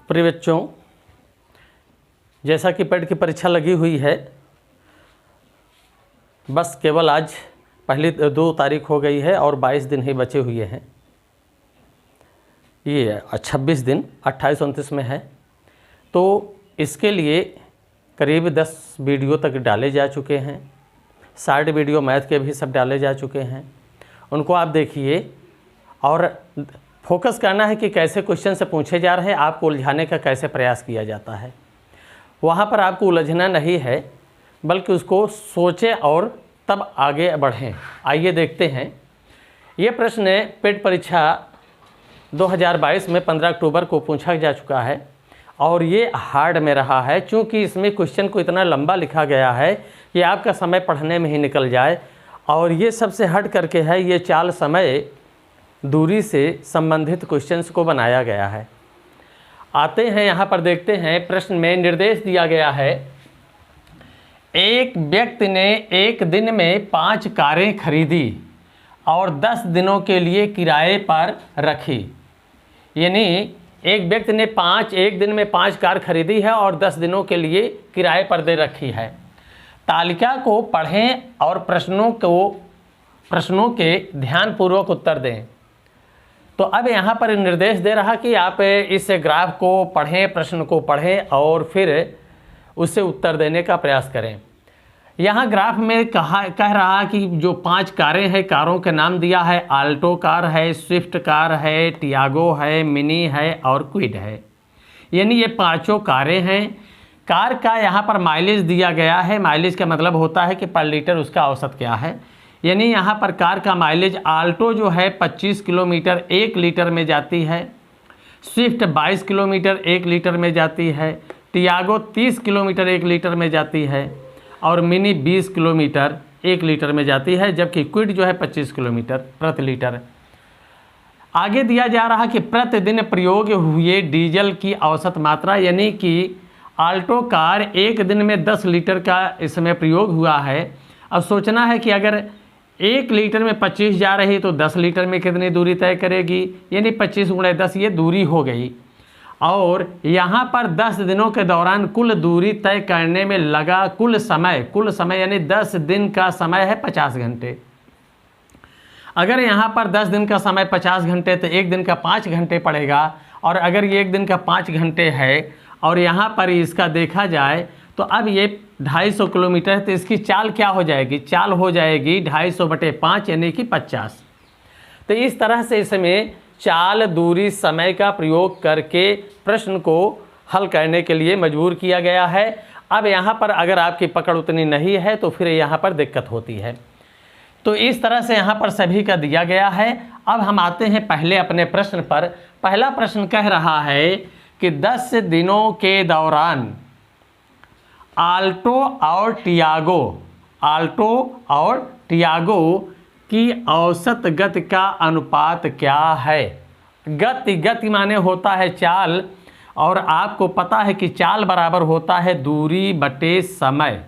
प्रिय बच्चों, जैसा कि पेट की परीक्षा लगी हुई है, बस केवल आज पहली 2 तारीख हो गई है और 22 दिन ही बचे हुए हैं। ये 26 दिन 28-29 में है। तो इसके लिए करीब 10 वीडियो तक डाले जा चुके हैं। 60 वीडियो मैथ के भी सब डाले जा चुके हैं। उनको आप देखिए और फोकस करना है कि कैसे क्वेश्चन से पूछे जा रहे हैं, आपको उलझाने का कैसे प्रयास किया जाता है। वहाँ पर आपको उलझना नहीं है, बल्कि उसको सोचें और तब आगे बढ़ें। आइए देखते हैं। ये प्रश्न पेट परीक्षा 2022 में 15 अक्टूबर को पूछा जा चुका है और ये हार्ड में रहा है, क्योंकि इसमें क्वेश्चन को इतना लंबा लिखा गया है कि आपका समय पढ़ने में ही निकल जाए। और ये सबसे हट करके है, ये चाल समय दूरी से संबंधित क्वेश्चंस को बनाया गया है। आते हैं यहाँ पर, देखते हैं। प्रश्न में निर्देश दिया गया है, एक व्यक्ति ने एक दिन में 5 कारें खरीदी और 10 दिनों के लिए किराए पर रखी। यानी एक व्यक्ति ने एक दिन में 5 कार खरीदी है और 10 दिनों के लिए किराए पर दे रखी है। तालिका को पढ़ें और प्रश्नों के ध्यानपूर्वक उत्तर दें। तो अब यहाँ पर निर्देश दे रहा कि आप इस ग्राफ को पढ़ें, प्रश्न को पढ़ें और फिर उससे उत्तर देने का प्रयास करें। यहाँ ग्राफ में कह रहा कि जो 5 कारें हैं, कारों के नाम दिया है। आल्टो कार है, स्विफ्ट कार है, टियागो है, मिनी है और क्विड है। यानी ये 5 कारें हैं। कार का यहाँ पर माइलेज दिया गया है। माइलेज का मतलब होता है कि पर लीटर उसका औसत क्या है। यानी यहाँ पर कार का माइलेज आल्टो जो है 25 किलोमीटर 1 लीटर में जाती है, स्विफ्ट 22 किलोमीटर 1 लीटर में जाती है, टियागो 30 किलोमीटर 1 लीटर में जाती है और मिनी 20 किलोमीटर 1 लीटर में जाती है, जबकि क्विड जो है 25 किलोमीटर प्रति लीटर। आगे दिया जा रहा कि प्रतिदिन प्रयोग हुए डीजल की औसत मात्रा, यानी कि आल्टो कार एक दिन में 10 लीटर का इसमें प्रयोग हुआ है। अब सोचना है कि अगर 1 लीटर में 25 जा रही तो 10 लीटर में कितनी दूरी तय करेगी, यानी 25 × 10 ये दूरी हो गई। और यहाँ पर 10 दिनों के दौरान कुल दूरी तय करने में लगा कुल समय यानी 10 दिन का समय है 50 घंटे। अगर यहाँ पर 10 दिन का समय 50 घंटे तो एक दिन का 5 घंटे पड़ेगा। और अगर ये एक दिन का 5 घंटे है और यहाँ पर इसका देखा जाए तो अब ये 250 किलोमीटर है, तो इसकी चाल क्या हो जाएगी? चाल हो जाएगी 250/5 यानी कि 50। तो इस तरह से इसमें चाल, दूरी, समय का प्रयोग करके प्रश्न को हल करने के लिए मजबूर किया गया है। अब यहाँ पर अगर आपकी पकड़ उतनी नहीं है तो फिर यहाँ पर दिक्कत होती है। तो इस तरह से यहाँ पर सभी का दिया गया है। अब हम आते हैं पहले अपने प्रश्न पर। पहला प्रश्न कह रहा है कि 10 दिनों के दौरान आल्टो और टियागो की औसत गति का अनुपात क्या है? गति माने होता है चाल, और आपको पता है कि चाल बराबर होता है दूरी बटे समय।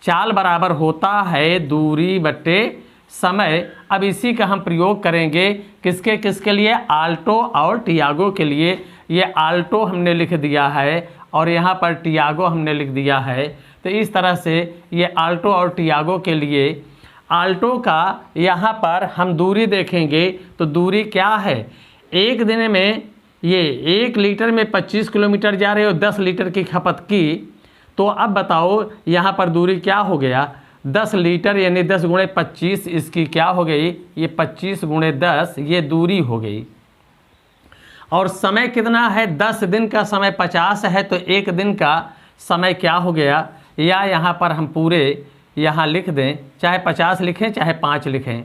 चाल बराबर होता है दूरी बटे समय। अब इसी का हम प्रयोग करेंगे किसके लिए? आल्टो और टियागो के लिए। ये आल्टो हमने लिख दिया है और यहाँ पर टियागो हमने लिख दिया है। तो इस तरह से ये आल्टो और टियागो के लिए, आल्टो का यहाँ पर हम दूरी देखेंगे तो दूरी क्या है? एक दिन में ये 1 लीटर में 25 किलोमीटर जा रहे हो, 10 लीटर की खपत की। तो अब बताओ यहाँ पर दूरी क्या हो गया? 10 लीटर यानी 10 × 25, इसकी क्या हो गई? ये 25 × 10 ये दूरी हो गई। और समय कितना है? 10 दिन का समय 50 है, तो एक दिन का समय क्या हो गया? या यहाँ पर हम पूरे यहाँ लिख दें, चाहे 50 लिखें चाहे 5 लिखें।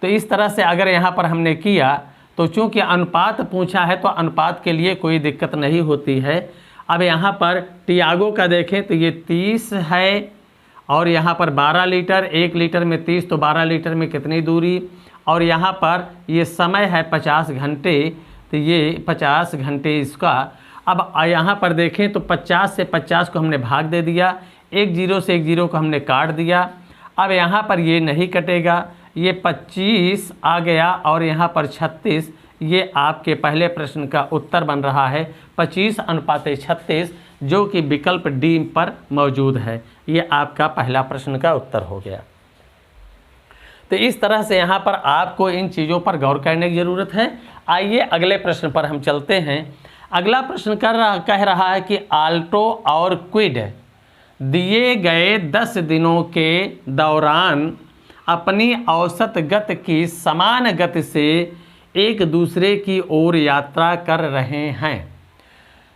तो इस तरह से अगर यहाँ पर हमने किया तो चूँकि अनुपात पूछा है तो अनुपात के लिए कोई दिक्कत नहीं होती है। अब यहाँ पर टियागो का देखें तो ये 30 है और यहाँ पर 12 लीटर, 1 लीटर में 30 तो 12 लीटर में कितनी दूरी? और यहाँ पर ये समय है 50 घंटे, तो ये 50 घंटे इसका। अब यहाँ पर देखें तो 50 से 50 को हमने भाग दे दिया, 1 0 से 1 0 को हमने काट दिया। अब यहाँ पर ये नहीं कटेगा, ये 25 आ गया और यहाँ पर 36, ये आपके पहले प्रश्न का उत्तर बन रहा है 25:36, जो कि विकल्प डी पर मौजूद है। ये आपका पहला प्रश्न का उत्तर हो गया। तो इस तरह से यहाँ पर आपको इन चीज़ों पर गौर करने की ज़रूरत है। आइए अगले प्रश्न पर हम चलते हैं। अगला प्रश्न कह रहा है कि आल्टो और क्विड दिए गए 10 दिनों के दौरान अपनी औसत गति की समान गति से एक दूसरे की ओर यात्रा कर रहे हैं।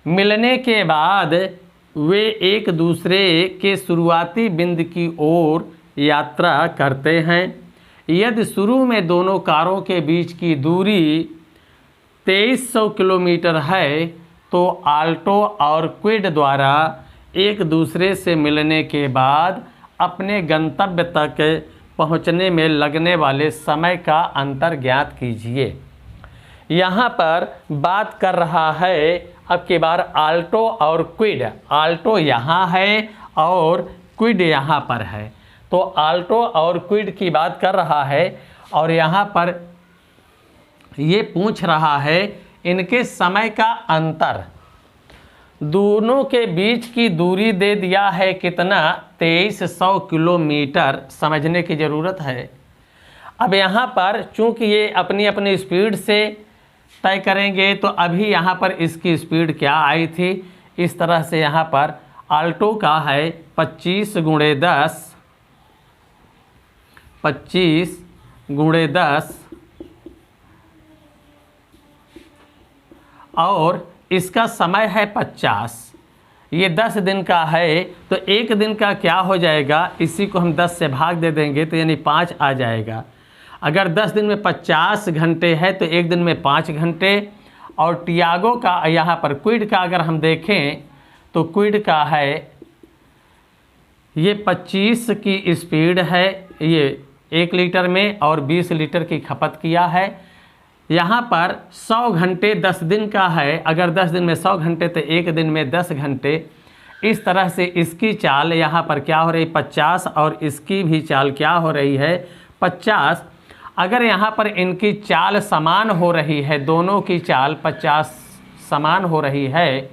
मिलने के बाद वे एक दूसरे के शुरुआती बिंदु की ओर यात्रा करते हैं। यदि शुरू में दोनों कारों के बीच की दूरी 2300 किलोमीटर है, तो आल्टो और क्विड द्वारा एक दूसरे से मिलने के बाद अपने गंतव्य तक पहुंचने में लगने वाले समय का अंतर ज्ञात कीजिए। यहाँ पर बात कर रहा है अब की बार आल्टो और क्विड। आल्टो यहाँ है और क्विड यहाँ पर है, तो आल्टो और क्विड की बात कर रहा है और यहाँ पर ये पूछ रहा है इनके समय का अंतर। दोनों के बीच की दूरी दे दिया है कितना, 2300 किलोमीटर। समझने की ज़रूरत है। अब यहाँ पर चूँकि ये अपनी अपनी स्पीड से तय करेंगे, तो अभी यहाँ पर इसकी स्पीड क्या आई थी, इस तरह से यहाँ पर आल्टो का है 25 × 10 और इसका समय है 50। ये 10 दिन का है, तो एक दिन का क्या हो जाएगा, इसी को हम 10 से भाग दे देंगे तो यानी 5 आ जाएगा। अगर 10 दिन में 50 घंटे है तो एक दिन में 5 घंटे। और टियागो का यहाँ पर क्विड का अगर हम देखें तो क्विड का है ये 25 की स्पीड है, ये 1 लीटर में और 20 लीटर की खपत किया है। यहाँ पर 100 घंटे 10 दिन का है, अगर 10 दिन में 100 घंटे तो एक दिन में 10 घंटे। इस तरह से इसकी चाल यहाँ पर क्या हो रही, 50 और इसकी भी चाल क्या हो रही है, 50। अगर यहाँ पर इनकी चाल समान हो रही है, दोनों की चाल 50 समान हो रही है,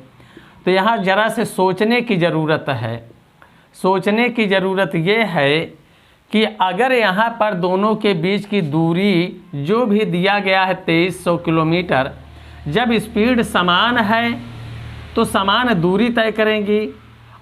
तो यहाँ ज़रा से सोचने की ज़रूरत है। सोचने की ज़रूरत ये है कि अगर यहाँ पर दोनों के बीच की दूरी जो भी दिया गया है 2300 किलोमीटर, जब स्पीड समान है तो समान दूरी तय करेंगी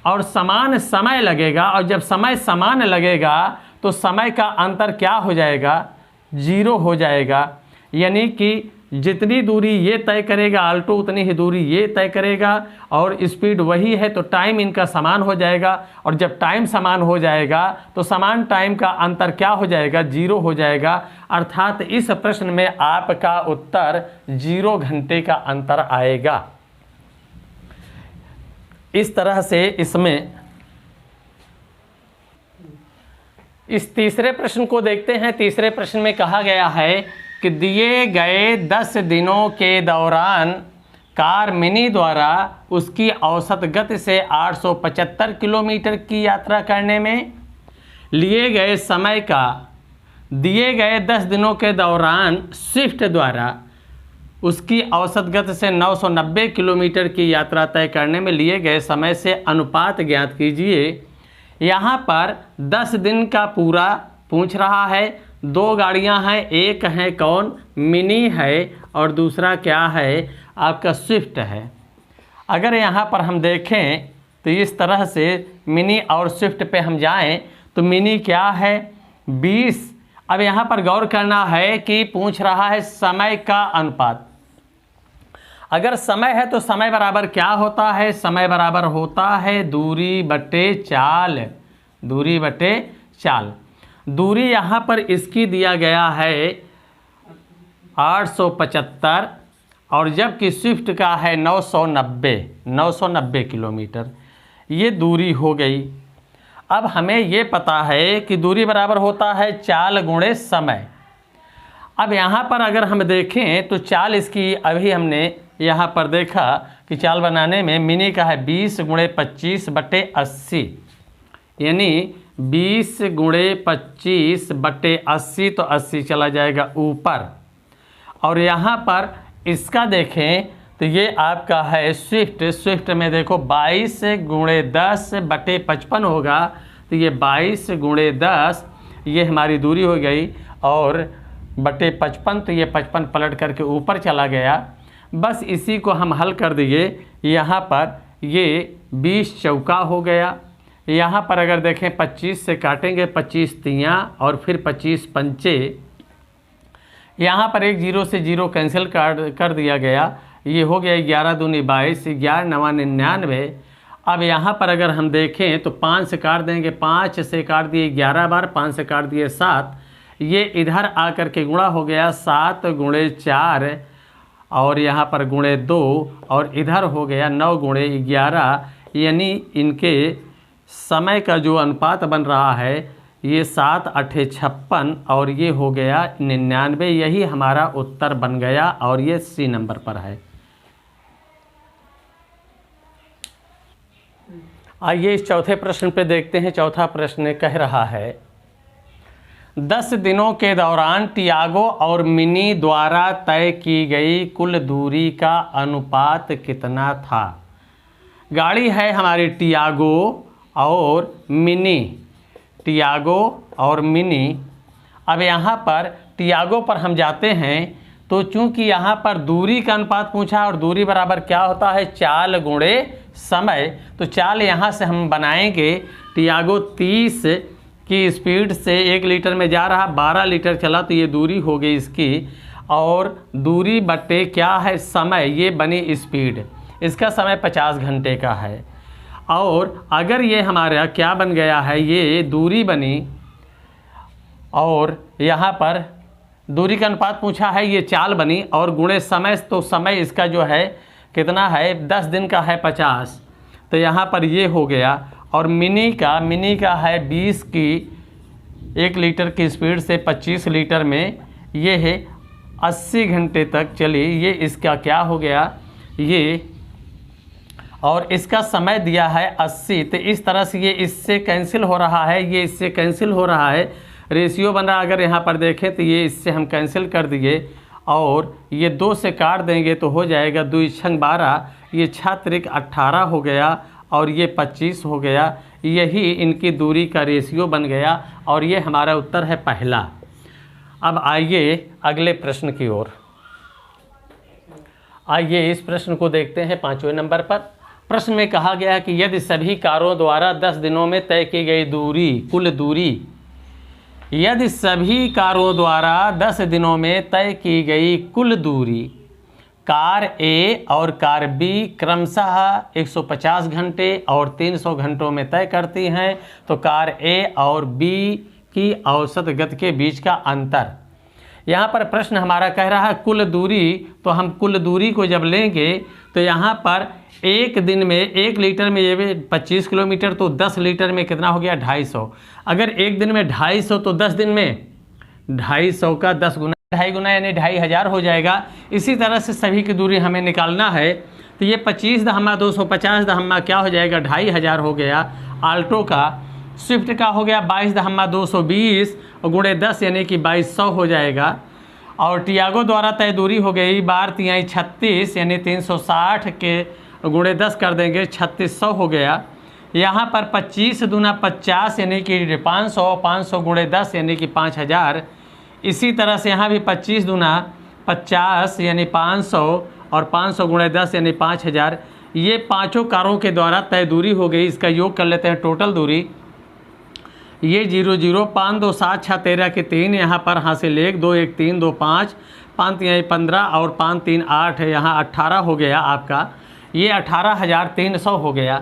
और समान समय लगेगा, और जब समय समान लगेगा तो समय का अंतर क्या हो जाएगा, 0 हो जाएगा। यानी कि जितनी दूरी ये तय करेगा आल्टो, उतनी ही दूरी ये तय करेगा और स्पीड वही है, तो टाइम इनका समान हो जाएगा। और जब टाइम समान हो जाएगा तो समान टाइम का अंतर क्या हो जाएगा, 0 हो जाएगा। अर्थात इस प्रश्न में आपका उत्तर 0 घंटे का अंतर आएगा। इस तरह से इसमें इस तीसरे प्रश्न को देखते हैं। तीसरे प्रश्न में कहा गया है कि दिए गए 10 दिनों के दौरान कार मिनी द्वारा उसकी औसत गति से 875 किलोमीटर की यात्रा करने में लिए गए समय का दिए गए 10 दिनों के दौरान स्विफ्ट द्वारा उसकी औसत गति से 990 किलोमीटर की यात्रा तय करने में लिए गए समय से अनुपात ज्ञात कीजिए। यहाँ पर 10 दिन का पूरा पूछ रहा है। 2 गाड़ियाँ हैं, एक है कौन, मिनी है और दूसरा क्या है, आपका स्विफ्ट है। अगर यहाँ पर हम देखें तो इस तरह से मिनी और स्विफ्ट पे हम जाएं तो मिनी क्या है, 20। अब यहाँ पर गौर करना है कि पूछ रहा है समय का अनुपात। अगर समय है तो समय बराबर क्या होता है, समय बराबर होता है दूरी बटे चाल। दूरी बटे चाल। दूरी यहाँ पर इसकी दिया गया है 875 और जबकि स्विफ्ट का है 990 किलोमीटर। ये दूरी हो गई। अब हमें ये पता है कि दूरी बराबर होता है चाल गुणे समय। अब यहाँ पर अगर हम देखें तो चाल इसकी अभी हमने यहाँ पर देखा कि चाल बनाने में मिनी का है 20 × 25 बटे 80, यानी 20 × 25 बटे 80, तो 80 चला जाएगा ऊपर और यहाँ पर इसका देखें तो ये आपका है स्विफ्ट। स्विफ्ट में देखो 22 गुणे 10 बटे 55 होगा, तो ये 22 गुणे 10 ये हमारी दूरी हो गई, और बटे 55, तो ये 55 पलट करके ऊपर चला गया। बस इसी को हम हल कर दिए। यहाँ पर ये 20 चौका हो गया। यहाँ पर अगर देखें 25 से काटेंगे, 25 तियाँ और फिर 25 पंचे, यहाँ पर एक 0 से 0 कैंसिल कर दिया गया। ये हो गया 11 दूनी 22, 11 नवा 99। अब यहाँ पर अगर हम देखें तो 5 से काट देंगे, 5 से काट दिए 11 बार, 5 से काट दिए 7, ये इधर आकर के गुणा हो गया 7 गुणे 4, और यहाँ पर गुणे 2, और इधर हो गया 9 गुणे 11। यानी इनके समय का जो अनुपात बन रहा है ये 7 8 56 और ये हो गया 99। यही हमारा उत्तर बन गया और ये सी नंबर पर है। आइए इस चौथे प्रश्न पे देखते हैं। चौथा प्रश्न कह रहा है 10 दिनों के दौरान टियागो और मिनी द्वारा तय की गई कुल दूरी का अनुपात कितना था। गाड़ी है हमारी टियागो और मिनी, टियागो और मिनी। अब यहाँ पर टियागो पर हम जाते हैं तो चूंकि यहाँ पर दूरी का अनुपात पूछा और दूरी बराबर क्या होता है, चाल गुणे समय, तो चाल यहाँ से हम बनाएंगे। टियागो 30 की स्पीड से 1 लीटर में जा रहा, 12 लीटर चला, तो ये दूरी हो गई इसकी, और दूरी बट्टे क्या है समय, ये बनी स्पीड, इसका समय 50 घंटे का है। और अगर ये हमारा क्या बन गया है, ये दूरी बनी, और यहाँ पर दूरी का अनुपात पूछा है, ये चाल बनी, और गुणे समय, तो समय इसका जो है कितना है, 10 दिन का है 50, तो यहाँ पर ये हो गया। और मिनी का है 20 की 1 लीटर की स्पीड से 25 लीटर में, ये है 80 घंटे तक चली, ये इसका क्या हो गया ये, और इसका समय दिया है 80। तो इस तरह से ये इससे कैंसिल हो रहा है, ये इससे कैंसिल हो रहा है, रेशियो बन रहा। अगर यहाँ पर देखें तो ये इससे हम कैंसिल कर दिए, और ये 2 से काट देंगे तो हो जाएगा 2 छंग 12, ये 6 त्रिक 18 हो गया, और ये 25 हो गया। यही इनकी दूरी का रेशियो बन गया, और ये हमारा उत्तर है पहला। अब आइए अगले प्रश्न की ओर। आइए इस प्रश्न को देखते हैं 5वें नंबर पर। प्रश्न में कहा गया है कि यदि सभी कारों द्वारा 10 दिनों में तय की गई दूरी, कुल दूरी, यदि सभी कारों द्वारा 10 दिनों में तय की गई कुल दूरी कार ए और कार बी क्रमशः 150 घंटे और 300 घंटों में तय करती हैं, तो कार ए और बी की औसत गति के बीच का अंतर। यहाँ पर प्रश्न हमारा कह रहा है कुल दूरी, तो हम कुल दूरी को जब लेंगे तो यहाँ पर 1 दिन में 1 लीटर में ये 25 किलोमीटर, तो 10 लीटर में कितना हो गया 250। अगर 1 दिन में 250 तो 10 दिन में 250 का 10 गुना, 2.5 गुना यानी 2500 हो जाएगा। इसी तरह से सभी की दूरी हमें निकालना है, तो ये 25 दहम्मा 250 दहम्मा क्या हो जाएगा 2500 हो गया। आल्टो का, स्विफ्ट का हो गया 22 दहम्मा 220 और गुणे 10 यानी कि 2200 हो जाएगा। और टियागो द्वारा तय दूरी हो गई 12 तिहाई 36 यानी 360 के गुणे 10 कर देंगे 3600 हो गया। यहाँ पर 25 दूना 50 यानी कि 500, 500 गुणे 10 यानी कि 5000। इसी तरह से यहाँ भी 25 दूना 50 यानी 500 और 500 गुणे 10 यानी 5000। ये पांचों कारों के द्वारा तय दूरी हो गई। इसका योग कर लेते हैं टोटल दूरी। ये 0 0 5 2 7 6 13 के 3 यहाँ पर हासिल 1 2 1 3 2 5 5 3 15 और 5 3 8 है, यहाँ 18 हो गया आपका। ये 18,300 हो गया।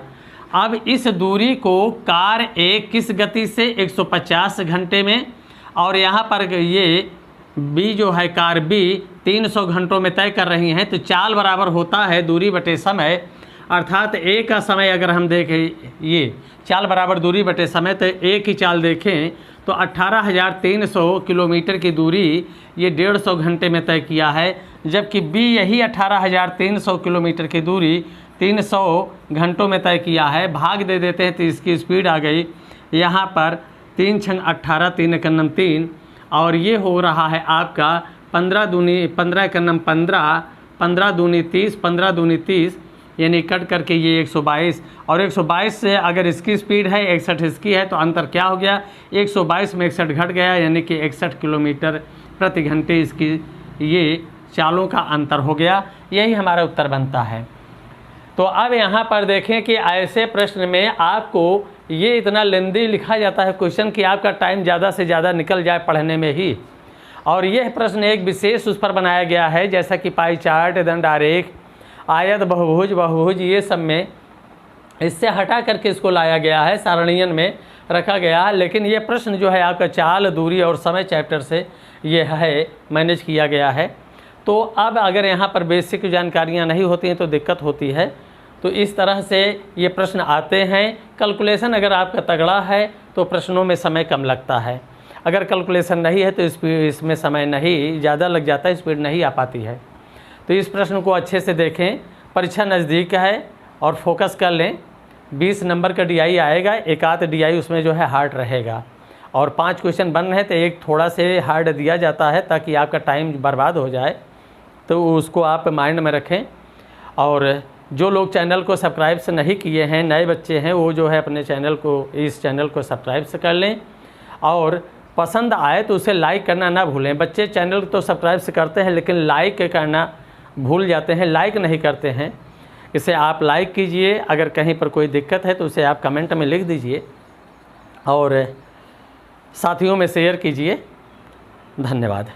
अब इस दूरी को कार ए किस गति से 150 घंटे में, और यहाँ पर ये बी जो है कार बी 300 घंटों में तय कर रही हैं, तो चाल बराबर होता है दूरी बटे समय। अर्थात ए का समय अगर हम देखें, ये चाल बराबर दूरी बटे समय, तो ए की चाल देखें तो 18,300 किलोमीटर की दूरी ये 150 घंटे में तय किया है, जबकि बी यही 18,300 किलोमीटर की दूरी 300 घंटों में तय किया है। भाग दे देते हैं तो इसकी स्पीड आ गई यहाँ पर 3 छंग 18 3 एकन्नम 3, और ये हो रहा है आपका 15 दूनी 15 का नाम 15, 15 दूनी 30, 15 दूनी 30, यानी कट करके ये 122, और 122 से अगर इसकी स्पीड है 61 इसकी है, तो अंतर क्या हो गया, 122 में 61 घट गया, यानी कि 61 किलोमीटर प्रति घंटे इसकी ये चालों का अंतर हो गया। यही हमारा उत्तर बनता है। तो अब यहाँ पर देखें कि ऐसे प्रश्न में आपको ये इतना लेंदी लिखा जाता है क्वेश्चन कि आपका टाइम ज़्यादा से ज़्यादा निकल जाए पढ़ने में ही। और यह प्रश्न एक विशेष उस पर बनाया गया है, जैसा कि पाई चार्ट, दंड आरेख, आयत, बहुभुज ये सब में इससे हटा करके इसको लाया गया है, सारणीयन में रखा गया है। लेकिन ये प्रश्न जो है आपका चाल, दूरी और समय चैप्टर से ये है मैनेज किया गया है। तो अब अगर यहाँ पर बेसिक जानकारियाँ नहीं होती हैं तो दिक्कत होती है। तो इस तरह से ये प्रश्न आते हैं। कैलकुलेशन अगर आपका तगड़ा है तो प्रश्नों में समय कम लगता है, अगर कैलकुलेशन नहीं है तो इसमें समय नहीं ज़्यादा लग जाता है, स्पीड नहीं आ पाती है। तो इस प्रश्न को अच्छे से देखें, परीक्षा नज़दीक है और फोकस कर लें। 20 नंबर का DI आएगा, एक आध DI उसमें जो है हार्ड रहेगा, और 5 क्वेश्चन बन रहे तो एक थोड़ा से हार्ड दिया जाता है ताकि आपका टाइम बर्बाद हो जाए, तो उसको आप माइंड में रखें। और जो लोग चैनल को सब्सक्राइब से नहीं किए हैं, नए बच्चे हैं, वो जो है अपने चैनल को, इस चैनल को सब्सक्राइब से कर लें, और पसंद आए तो उसे लाइक करना ना भूलें। बच्चे चैनल तो सब्सक्राइब से करते हैं लेकिन लाइक करना भूल जाते हैं, लाइक नहीं करते हैं। इसे आप लाइक कीजिए, अगर कहीं पर कोई दिक्कत है तो उसे आप कमेंट में लिख दीजिए और साथियों में शेयर कीजिए। धन्यवाद।